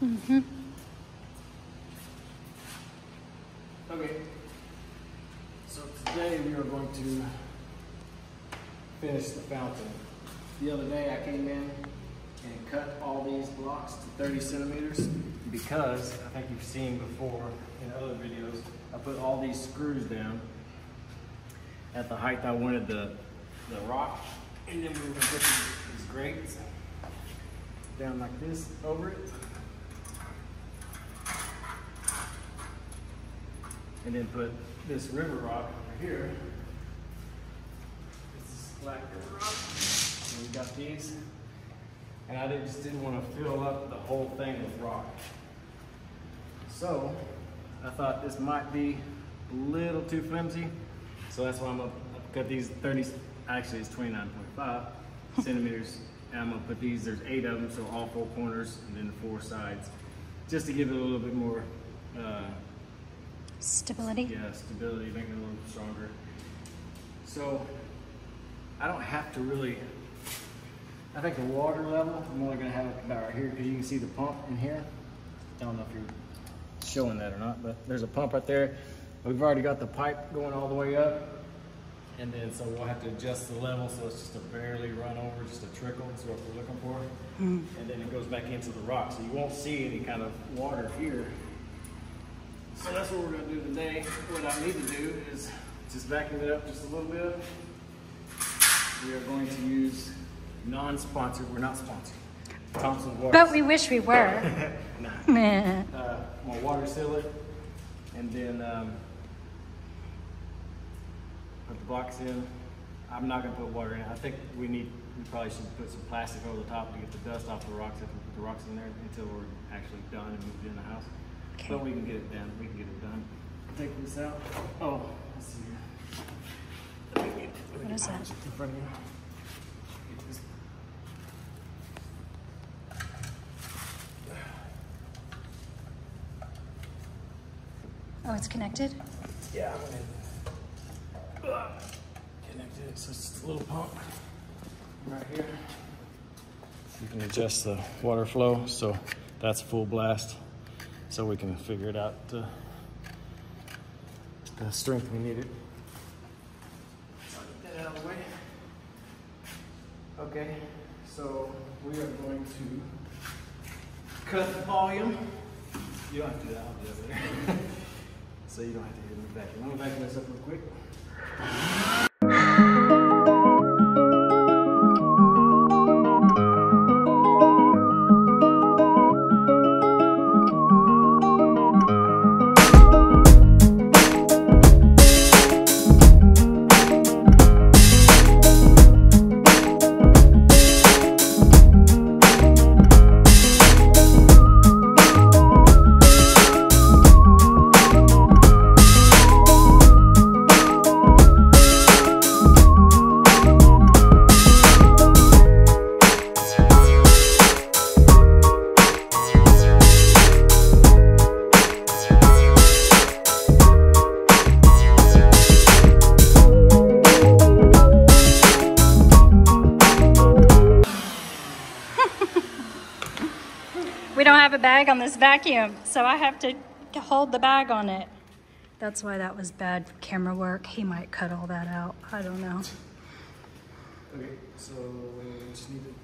Mm-hmm. Okay, so today we are going to finish the fountain. The other day I came in and cut all these blocks to 30 centimeters because I think you've seen before in other videos, I put all these screws down at the height I wanted the rock, and then we were going to put these grates down like this over it. And then put this river rock over here. This is black river rock. And we got these. And I just didn't want to fill up the whole thing with rock. So I thought this might be a little too flimsy. So that's why I'm gonna cut these 30, actually it's 29.5 centimeters. And I'm gonna put these, there's 8 of them, so all 4 corners and then the 4 sides. Just to give it a little bit more stability. Yeah, stability, make it a little stronger. So I don't have to really, I think the water level, I'm only gonna have it about right here because you can see the pump in here. I don't know if you're showing that or not, but there's a pump right there. We've already got the pipe going all the way up. And then so we'll have to adjust the level so it's just a barely run over, just a trickle, that's what we're looking for. And then it goes back into the rock. So you won't see any kind of water here. So that's what we're going to do today. What I need to do is just vacuum it up just a little bit. We are going to use non-sponsored, we're not sponsored, Thompson water. But we wish we were. Nah. Meh. I'm going to water seal it and then put the blocks in. I'm not going to put water in. I think we probably should put some plastic over the top to get the dust off the rocks if we put the rocks in there until we're actually done and moved in the house. Okay. But we can get it done. We can get it done. Take this out. Oh, let's see here. What is that? In front of you. Get this. Oh, it's connected? Yeah, I'm gonna connect it. So it's just a little pump right here. You can adjust the water flow, so that's full blast. So we can figure it out the strength we needed. So I'll get that out of the way. Okay, so we are going to cut the volume. You don't have to do that, I'll do that later. So you don't have to hear me vacuum. I'm gonna vacuum this up real quick. We don't have a bag on this vacuum, so I have to hold the bag on it. That's why that was bad camera work. He might cut all that out. I don't know. Okay, so we just need to.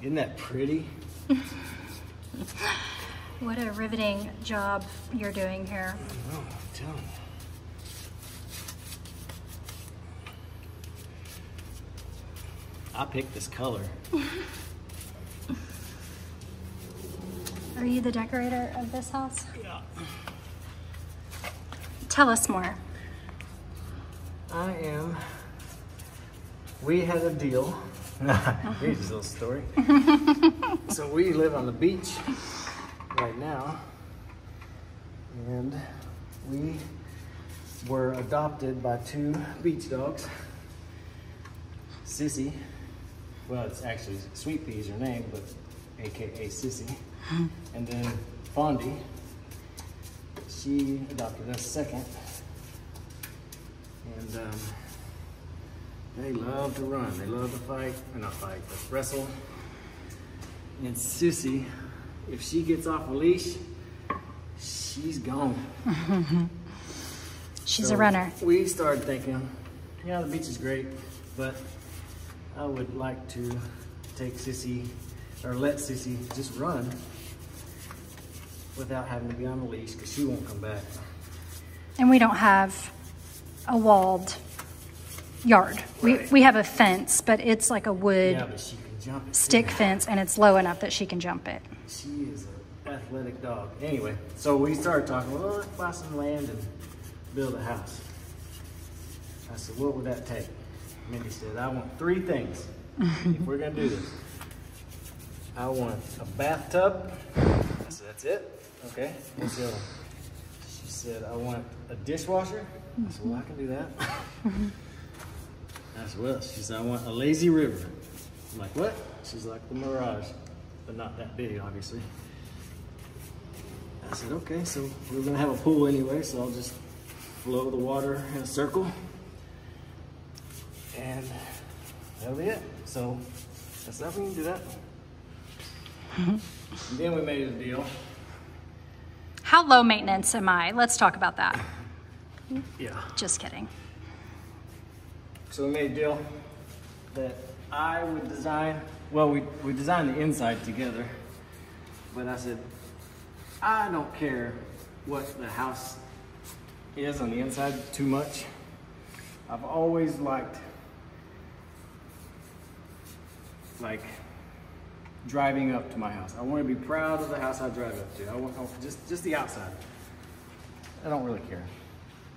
Isn't that pretty? What a riveting job you're doing here. I know, I'm telling you. I picked this color. Are you the decorator of this house? Yeah. Tell us more. I am. We had a deal. Here's a little story. So we live on the beach right now, and we were adopted by 2 beach dogs. Sissy, well, it's actually Sweet Pea's her name, but AKA Sissy. And then Fondy, she adopted us second. And they love to run. They love to fight, or not fight, but wrestle. And Sissy, if she gets off a leash, she's gone. She's So a runner. We started thinking, yeah, the beach is great, but I would like to take Sissy, or let Sissy just run without having to be on a leash, because she won't come back. And we don't have a walled yard. Right. We have a fence, but it's like a wood Yeah, but she can jump it. too. stick fence, and it's low enough that she can jump it. She is an athletic dog. Anyway, so we started talking, well, let's buy some land and build a house. I said, what would that take? Mindy said, I want 3 things if we're gonna do this. I want a bathtub. I said, that's it? Okay, what's the other one? She said, I want a dishwasher. I said, well, I can do that. I said, well, she said, I want a lazy river. I'm like, what? She's like, the Mirage, but not that big, obviously. I said, okay, so we're gonna have a pool anyway, so I'll just flow the water in a circle. And that'll be it. So that's that, we can do that. And then we made a deal. How low maintenance am I? Let's talk about that. Yeah. Just kidding. So we made a deal that I would design, well, we designed the inside together, but I said, I don't care what the house is on the inside too much. I've always liked, like, driving up to my house. I want to be proud of the house I drive up to. I want just the outside. I don't really care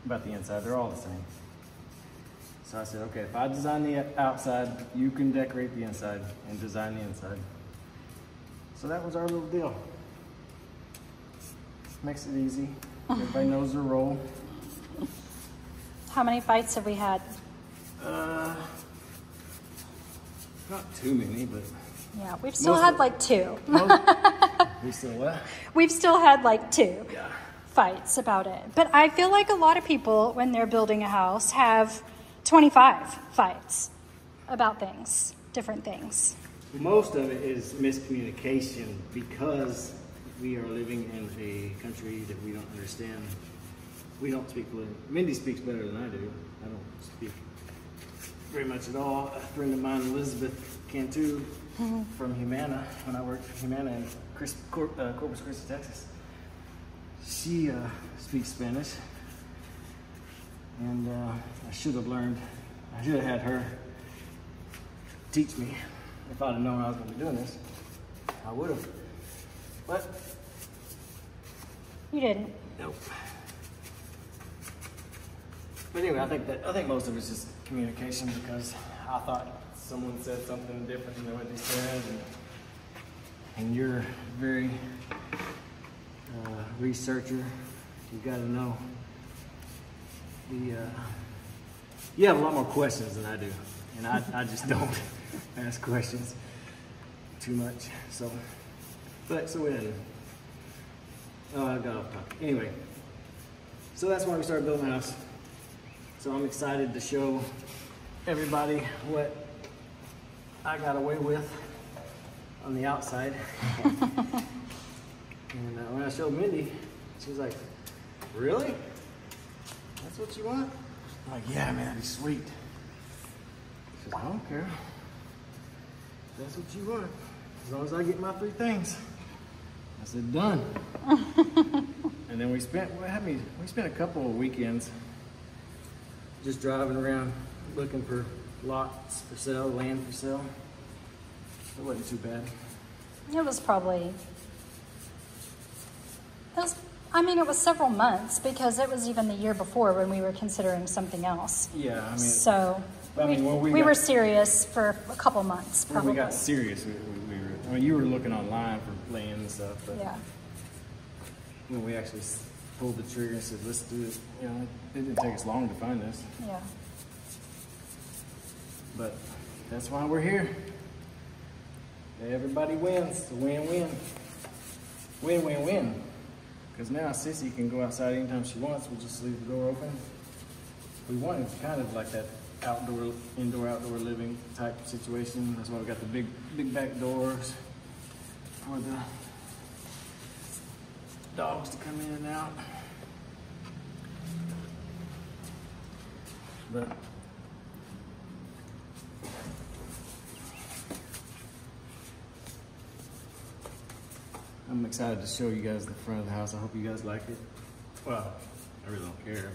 about the inside. They're all the same. So I said, okay, if I design the outside, you can decorate the inside and design the inside. So that was our little deal. Makes it easy. Everybody knows their role. How many fights have we had? Not too many, but Yeah, we've still Most had of- like 2. we still what? We've still had like 2 Yeah. fights about it. But I feel like a lot of people, when they're building a house, have 25 fights about things, different things. Most of it is miscommunication because we are living in a country that we don't understand. We don't speak fluent. Mindy speaks better than I do. I don't speak very much at all. A friend of mine, Elizabeth Cantu, from Humana, when I worked for Humana in Corpus Christi, Texas, she speaks Spanish. And I should have had her teach me. If I'd have known I was going to be doing this, I would have. But You didn't. nope. But anyway, I think most of it's just communication because I thought someone said something different than what they said, and you're very researcher. You got to know you have a lot more questions than I do, and I just don't ask questions too much. So we didn't. Oh, I got off topic. Anyway, so that's why we started building the house. So I'm excited to show everybody what I got away with on the outside. And when I showed Mindy, she was like, "Really? That's what you want?" I'm like, "Yeah, man, that'd be sweet." She says, "I don't care. If that's what you want." as long as I get my 3 things. I said, done. And then we spent a couple of weekends just driving around looking for lots for sale, land for sale. It wasn't too bad. It was probably, it was several months because it was even the year before when we were considering something else. Yeah, I mean. So when we were serious for a couple months, probably. When we got serious, you were looking online for land and stuff, but yeah. When we actually pulled the trigger and said, let's do it, it didn't take us long to find this. Yeah. But that's why we're here. Everybody wins. It's a win-win. Win-win-win. Because now Sissy can go outside anytime she wants. We'll just leave the door open. We want it kind of like that indoor-outdoor living type situation. That's why we got the big back doors for the dogs to come in and out. But I'm excited to show you guys the front of the house. I hope you guys like it. Well, I really don't care.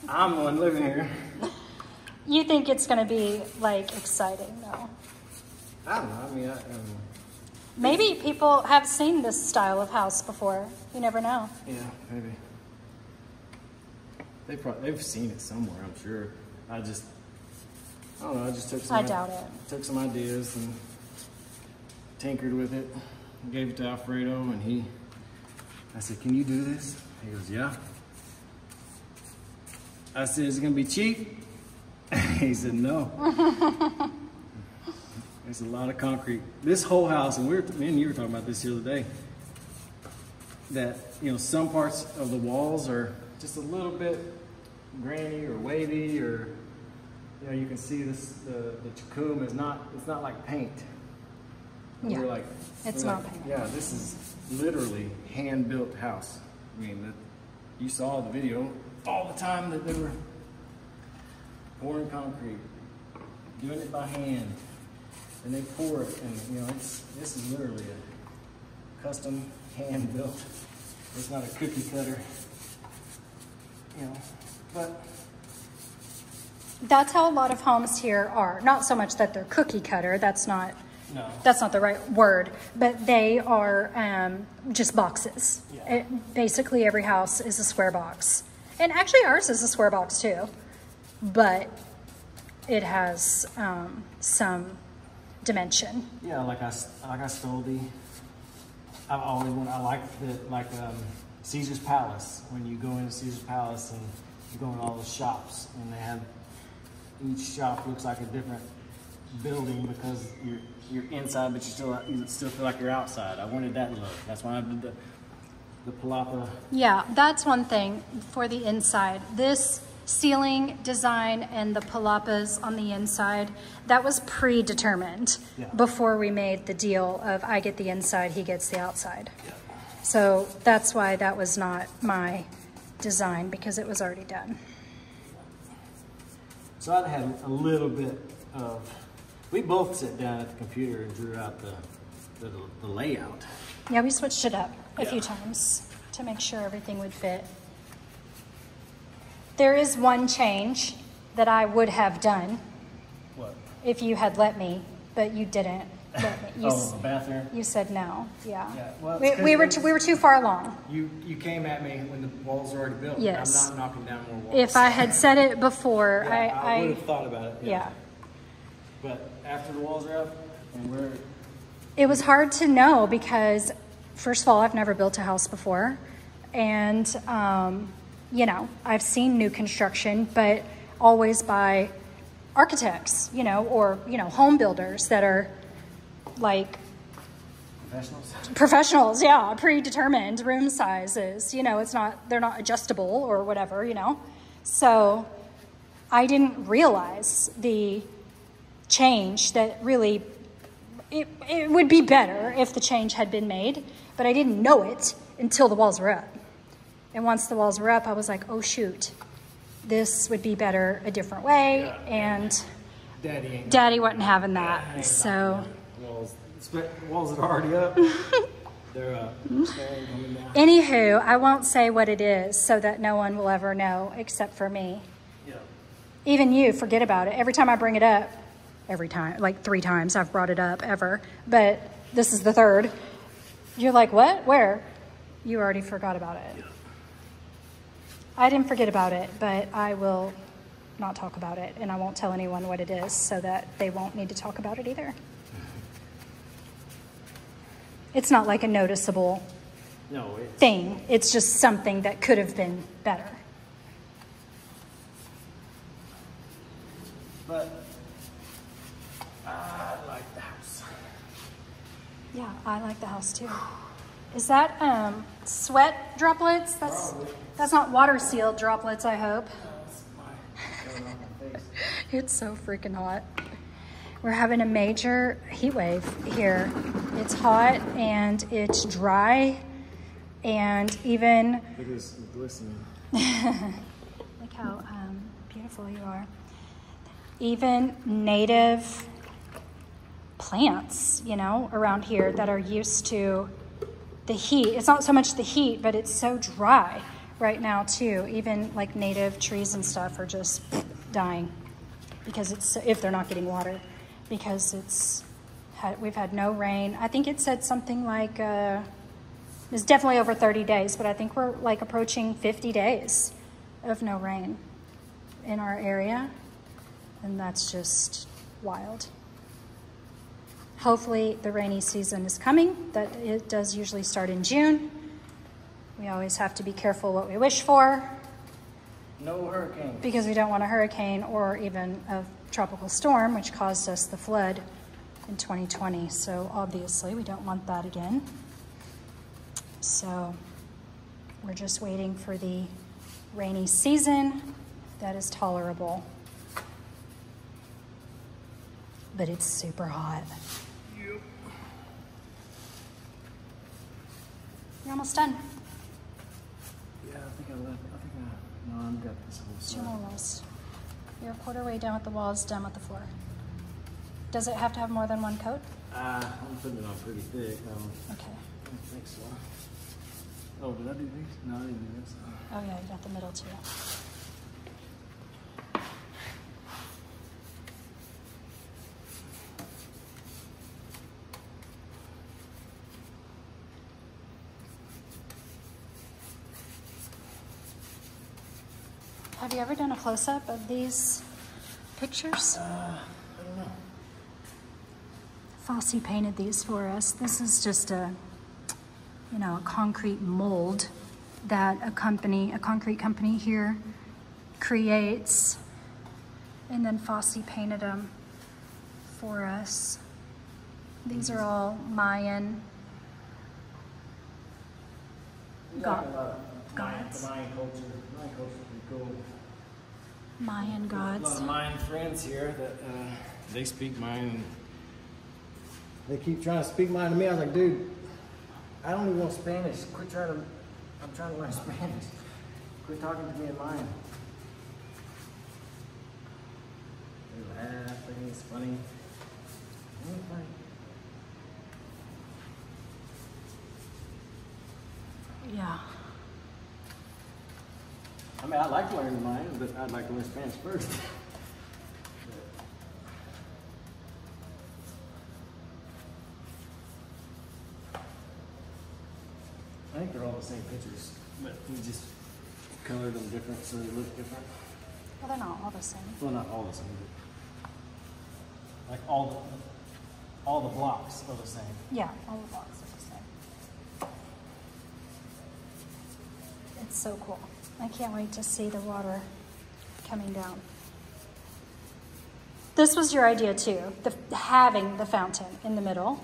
I'm the one living here. You think it's going to be, like, exciting, though? I don't know. I mean, maybe people have seen this style of house before. You never know. Yeah, maybe. They've seen it somewhere, I'm sure. I don't know. I just took some. I doubt it. Took some ideas and tinkered with it. Gave it to Alfredo, and I said, "Can you do this?" He goes, "Yeah." I said, "Is it gonna be cheap?" He said, "No." There's a lot of concrete. This whole house, and me and you were talking about this the other day, that, some parts of the walls are just a little bit grainy or wavy, or, you can see this, the chacum it's not like paint. Yeah, it's not paint. Yeah, this is literally hand-built house. I mean, you saw the video all the time that they were pouring concrete, doing it by hand. And they pour it, and this is literally a custom hand built. It's not a cookie cutter, but that's how a lot of homes here are. Not so much that they're cookie cutter. That's not the right word. But they are just boxes. Yeah. Basically, every house is a square box, and actually ours is a square box too, but it has some dimension. Yeah, like I told you, I like Caesar's Palace. When you go into Caesar's Palace and you go in all the shops, and they have, each shop looks like a different building because you're inside, but you still feel like you're outside. I wanted that look. That's why I did the palapa. Yeah, that's one thing for the inside. This ceiling design and the palapas on the inside, that was predetermined before we made the deal of I get the inside, he gets the outside. Yeah. So that's why that was not my design, because it was already done. So I had a little bit of, we both sat down at the computer and drew out the layout. Yeah, we switched it up a few times to make sure everything would fit. There is one change that I would have done. What? If you had let me, but you didn't let me. The bathroom? You said no, yeah. Well, we were too far along. You came at me when the walls were already built. Yes. I'm not knocking down more walls. If I had said it before, I would have thought about it. Yeah. But after the walls are up, and it was hard to know because, first of all, I've never built a house before. And, I've seen new construction, but always by architects, or, home builders that are like professionals, yeah, predetermined room sizes. They're not adjustable or whatever, So I didn't realize the change that really, it would be better if the change had been made, but I didn't know it until the walls were up. And once the walls were up, I was like, oh shoot, this would be better a different way. And Daddy wasn't having that. So The walls that are already up, they're up. They're coming down. Anywho, I won't say what it is so that no one will ever know except for me. Yeah. Even you forget about it. Every time I bring it up, every time, like 3 times I've brought it up ever, but this is the 3rd. You're like, what? Where? You already forgot about it. Yeah. I didn't forget about it, but I will not talk about it, and I won't tell anyone what it is so that they won't need to talk about it either. It's not like a noticeable thing. It's just something that could have been better. But I like the house. Yeah, I like the house too. Is that sweat droplets? That's not water sealed droplets, I hope. It's so freaking hot. We're having a major heat wave here. It's hot and it's dry and even... It is glistening. Look how beautiful you are. Even native plants, you know, around here that are used to the heat. It's not so much the heat, but it's so dry right now too. Even like native trees and stuff are just dying because if they're not getting water, because we've had no rain. I think it said something like it's definitely over 30 days, but I think we're like approaching 50 days of no rain in our area, and that's just wild. Hopefully the rainy season is coming. That it does usually start in June. We always have to be careful what we wish for. No hurricane. Because we don't want a hurricane or even a tropical storm, which caused us the flood in 2020. So obviously we don't want that again. So we're just waiting for the rainy season that is tolerable. But it's super hot. Yep. You're almost done. Yeah, I think I left. No, I've got this whole It's side. almost. You're a quarter way down with the walls, down with the floor. Does it have to have more than one coat? I'm putting it on pretty thick. Okay. I don't think so. Oh, did I do these? No, I didn't do this. Oh yeah, you got the middle too. Have you ever done a close-up of these pictures? I don't know. Fosse painted these for us. This is just a concrete mold that a concrete company here creates, and then Fosse painted them for us. These are all Mayan gods. Mayan culture. Mayan culture is pretty cool. Mayan A lot gods. of Mayan friends here that they speak Mayan. They keep trying to speak Mayan to me. I was like, dude, I don't even know Spanish. I'm trying to learn Spanish. Quit talking to me in Mayan. They laugh. They think it's funny. It ain't funny. Yeah. I mean, I'd like to learn Mayan, but I'd like to learn Spanish first. I think they're all the same pictures, but we just colored them different so they look different. Well, they're not all the same. Well, not all the same, but like all the blocks are the same. Yeah, all the blocks are the same. It's so cool. I can't wait to see the water coming down. This was your idea too, having the fountain in the middle,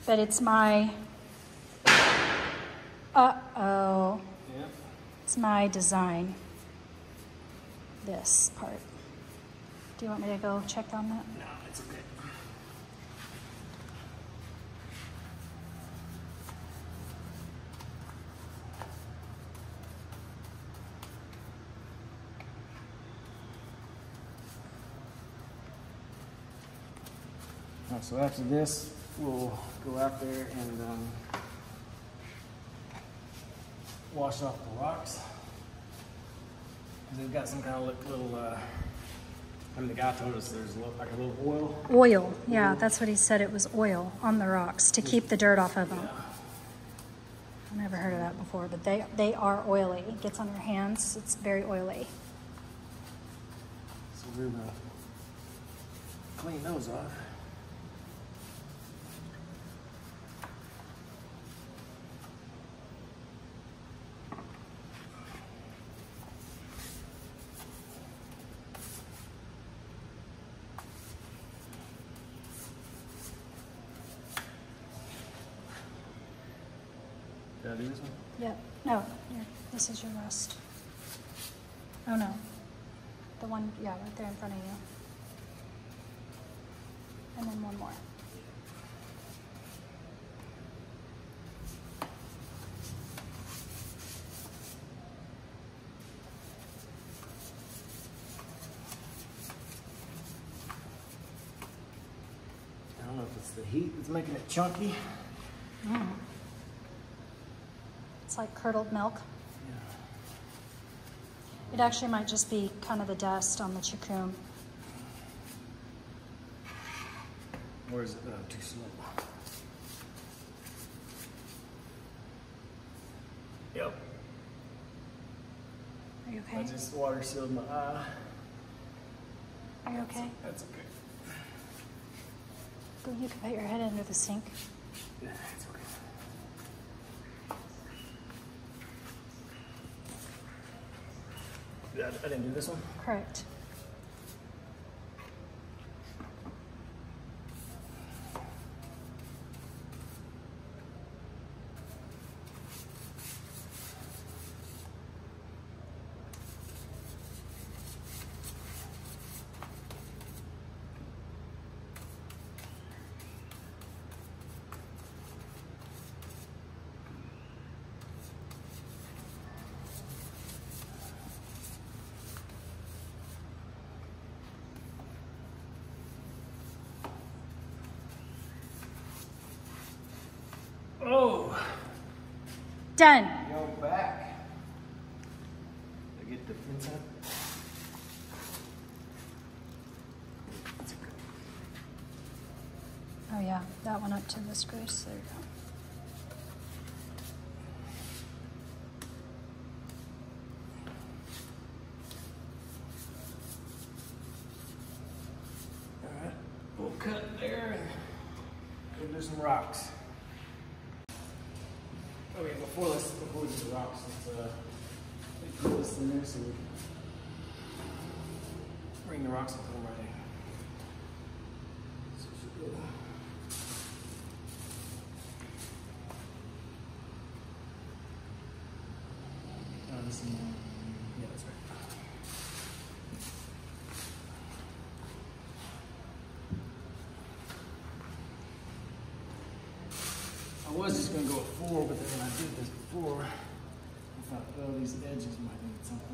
but it's my, Yeah. it's my design, this part. Do you want me to go check on that? No, it's okay. So after this, we'll go out there and wash off the rocks. They've got some kind of little, I mean, the guy told us there's like a little oil. Oil, yeah, that's what he said. It was oil on the rocks to keep the dirt off of them. Yeah. I've never heard of that before, but they are oily. It gets on your hands. It's very oily. So we're gonna clean those off. Did I do this one? Yep. No, here, this is your rest. Oh no. The one, yeah, right there in front of you. And then one more. I don't know if it's the heat that's making it chunky. Mm. It's like curdled milk. Yeah. It actually might just be kind of the dust on the chikung. Or is it too slow? Yep. Are you I okay? just water sealed my eye. Are you okay? That's okay. You can put your head under the sink. Yeah, it's okay. I didn't do this one? Correct. Oh! Done. Go back. I get the inside. Oh yeah, that one up to the screws. There you go. Alright, we'll cut there and we'll do some rocks. Okay, before we do the rocks, let's put this in there so we can bring the rocks and put them right in. So it should go. This is, yeah, that's right. I was just going to go with 4, but then when I did this before, I thought, oh, these edges might need something.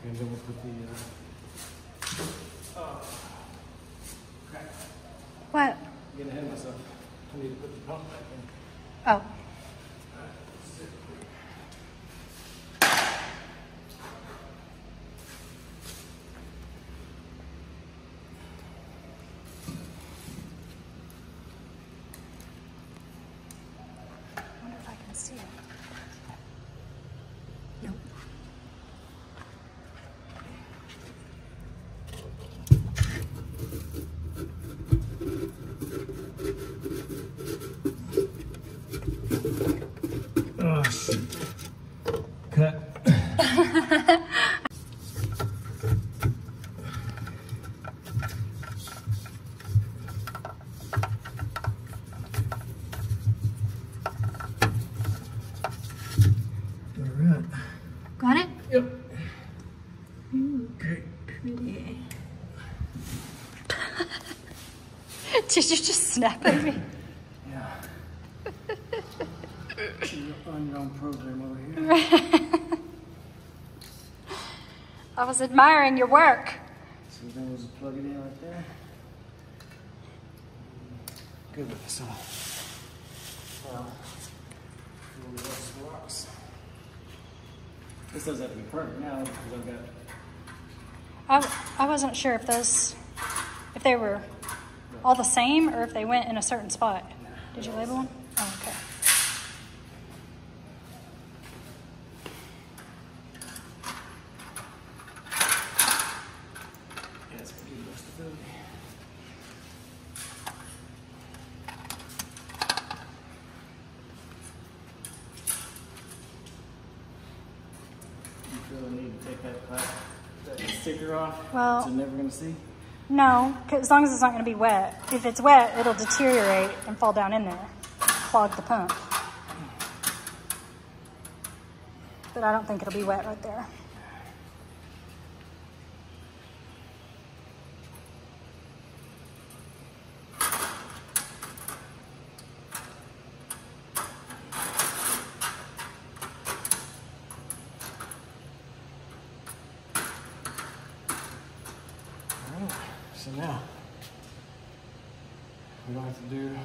Okay, then we'll put the, crap. What? I'm getting ahead of myself. I need to put the pump back in. Oh. I wonder if I can see it. Nope. Oh, shit. Cut. Did you just snap at me? Yeah. You're on your own program over here. I was admiring your work. So then we'll just plug it in right there. Good with this one. Now, we'll rest the rocks. This doesn't have to be perfect now because I've got. I wasn't sure if they were all the same or if they went in a certain spot. Did you label them? Oh, okay. Yeah, it's gonna give you stability. You feel the need to take that sticker off? Well, so you're never gonna see? No, 'cause as long as it's not going to be wet. If it's wet, it'll deteriorate and fall down in there, clog the pump. But I don't think it'll be wet right there. So now, we don't have to do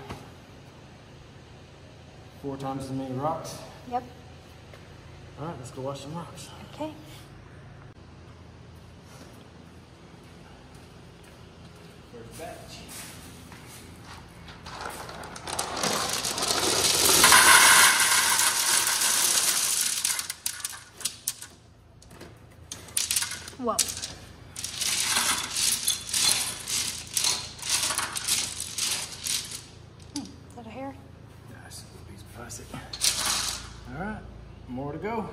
4 times as many rocks. Yep. All right, let's go wash some rocks. Okay. First batch. Whoa. Is that a hair? Nice little piece of plastic. All right, more to go.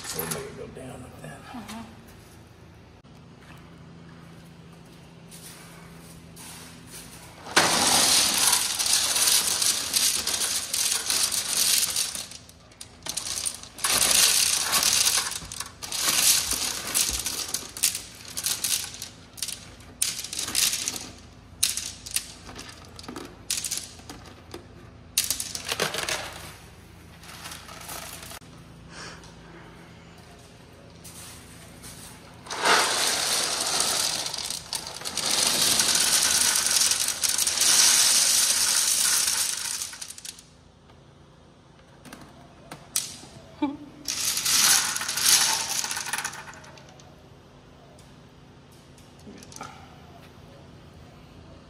So we'll make it go down like that.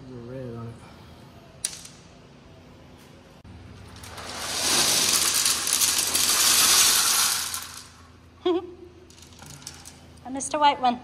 There's a red on it. I missed a white one.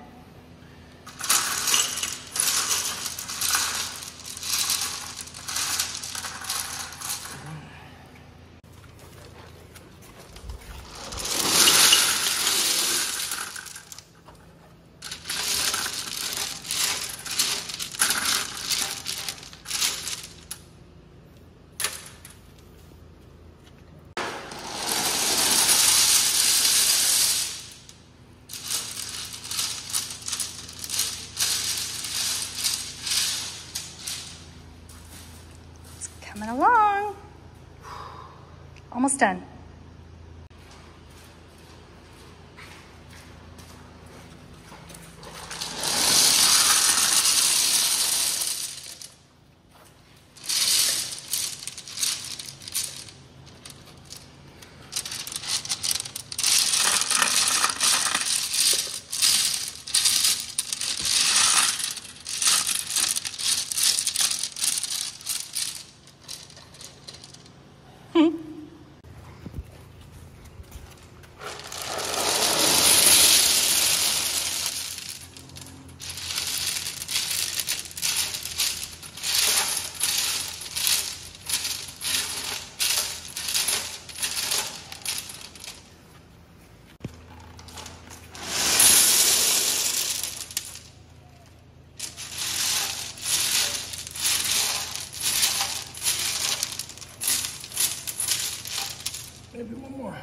Coming along. Almost done. Maybe one more.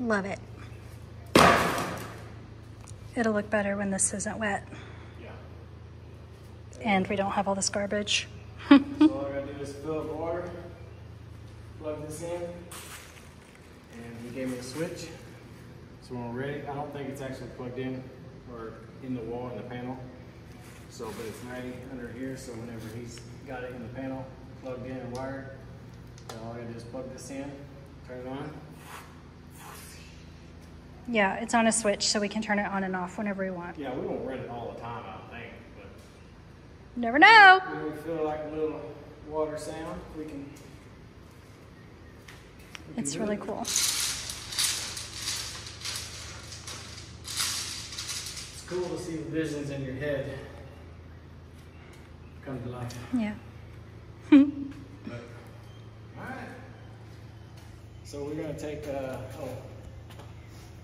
Love it. It'll look better when this isn't wet. Yeah. And we don't have all this garbage. So all I gotta do is fill up water, plug this in, and he gave me a switch. So when we're ready, I don't think it's actually plugged in or in the wall in the panel. So, but it's 90 under here, so whenever he's got it in the panel, plugged in and wired, all I gotta do is plug this in, turn it on. Yeah, it's on a switch, so we can turn it on and off whenever we want. Yeah, we won't run it all the time, I don't think, but Never know. when we feel like a little water sound, we can It's do really it. cool. It's cool to see the visions in your head come to life. Yeah. But, all right. So we're gonna take,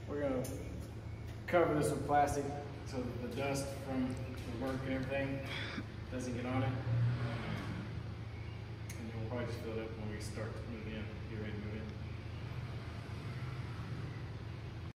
we're gonna cover this with plastic so that the dust from the work and everything doesn't get on it. And then we'll probably just fill it up when we start to